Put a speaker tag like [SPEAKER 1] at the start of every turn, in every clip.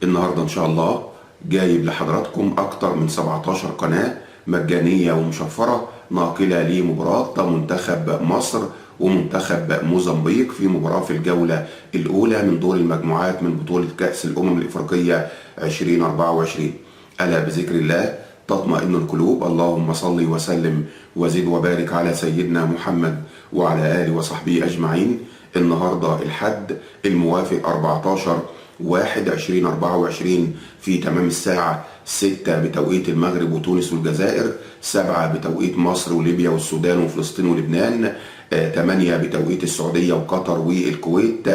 [SPEAKER 1] النهاردة إن شاء الله جايب لحضراتكم أكتر من 17 قناة مجانية ومشفرة ناقلة لمباراة منتخب مصر ومنتخب موزمبيق في مباراة في الجولة الأولى من دور المجموعات من بطولة كأس الأمم الإفريقية 2024. ألا بذكر الله تطمئن القلوب. اللهم صل وسلم وزد وبارك على سيدنا محمد وعلى آله وصحبه أجمعين. النهاردة الحد الموافق 14/1/2024 في تمام الساعة 6 بتوقيت المغرب وتونس والجزائر، 7 بتوقيت مصر وليبيا والسودان وفلسطين ولبنان، 8 بتوقيت السعودية وقطر والكويت،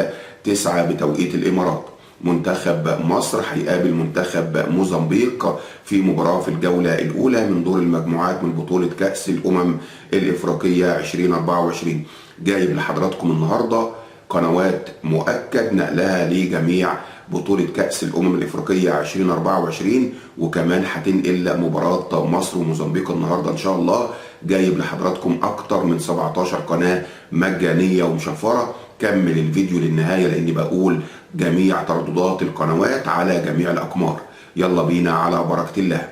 [SPEAKER 1] 9 بتوقيت الإمارات. منتخب مصر هيقابل منتخب موزمبيق في مباراة في الجولة الأولى من دور المجموعات من بطولة كأس الأمم الإفريقية 2024. جايب لحضراتكم النهاردة قنوات مؤكد نقلها لجميع بطولة كأس الأمم الإفريقية 2024، وكمان هتنقل مباراة مصر وموزمبيق النهاردة إن شاء الله. جايب لحضراتكم أكتر من 17 قناة مجانية ومشفرة. كمل الفيديو للنهاية لأني بقول جميع ترددات القنوات على جميع الأقمار. يلا بينا على بركة الله.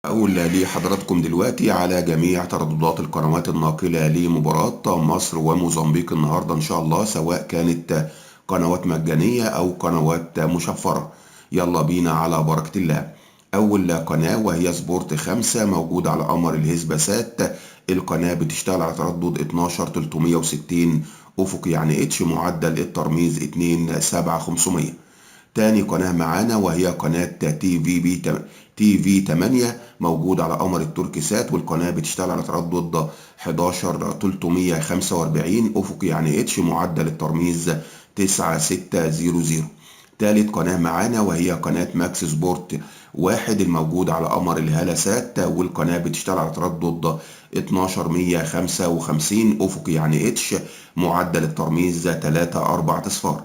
[SPEAKER 1] أقول لحضراتكم دلوقتي على جميع ترددات القنوات الناقلة لمباراة مصر وموزمبيق النهاردة إن شاء الله، سواء كانت قنوات مجانية أو قنوات مشفرة. يلا بينا على بركة الله. أول قناة وهي سبورت 5 موجودة على قمر الهسبسات. القناة بتشتغل على تردد 12360 أفق يعني اتش، معدل الترميز 27500. تاني قناة معانا وهي قناة تي في 8 موجود على قمر التركي سات، والقناة بتشتغل على تردد 11345 أفق يعني اتش، معدل الترميز 9600. تالت قناة معانا وهي قناة ماكس سبورت 1 الموجود على قمر الهالة سات، والقناة بتشتغل على تردد 12155 أفق يعني اتش، معدل الترميز 340.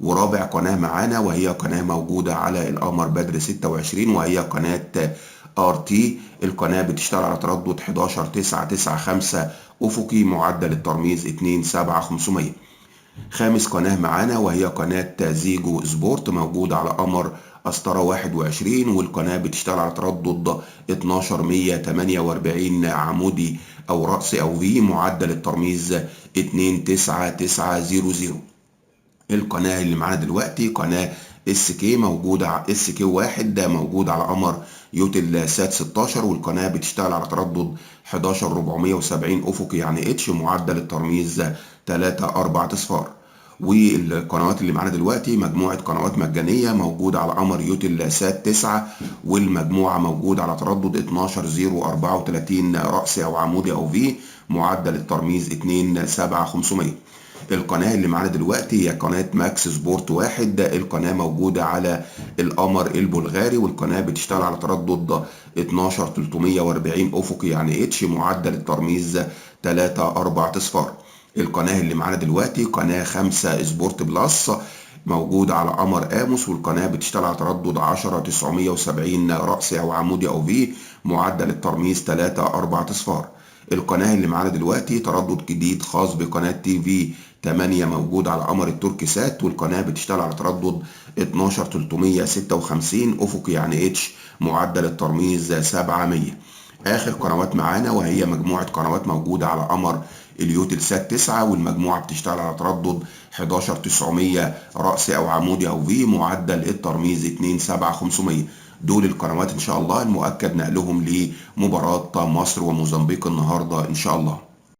[SPEAKER 1] ورابع قناة معانا وهي قناة موجودة على القمر بدر 26 وهي قناة ار تي. القناة بتشتغل على تردد 11995 أفقي، معدل الترميز 27500. خامس قناة معانا وهي قناة زيجو سبورت موجودة على قمر أسطرة 21، والقناة بتشتغل على تردد 12148 عمودي أو رأسي أو في، معدل الترميز 29900. القناة اللي معانا دلوقتي قناة اس كي موجودة اس كي 1 ده موجود على قمر يوتل سات 16، والقناة بتشتغل على تردد 11470 أفق يعني اتش، معدل الترميز 340. والقنوات اللي معانا دلوقتي مجموعة قنوات مجانية موجودة على قمر يوتل سات 9، والمجموعة موجودة على تردد 12034 رأسي أو عمودي أو في، معدل الترميز 27500. القناة اللي معانا دلوقتي هي قناة ماكس سبورت 1. القناة موجودة على القمر البلغاري، والقناة بتشتغل على تردد 12340 أفق يعني اتش، معدل الترميز 340. القناة اللي معانا دلوقتي قناة 5 سبورت بلس موجودة على قمر آموس، والقناة بتشتغل على تردد 10970 رأسي أو عمودي أو في، معدل الترميز 340. القناة اللي معانا دلوقتي تردد جديد خاص بقناة تي في 8 موجود على قمر التركي سات، والقناة بتشتغل على تردد 12356 أفق يعني اتش، معدل الترميز 700. آخر قنوات معانا وهي مجموعة قنوات موجودة على قمر اليوتل سات 9، والمجموعة بتشتغل على تردد 11900 رأسي أو عمودي أو في، معدل الترميز 27500. دول القنوات إن شاء الله المؤكد نقلهم لمباراة مصر وموزمبيق النهاردة إن شاء الله.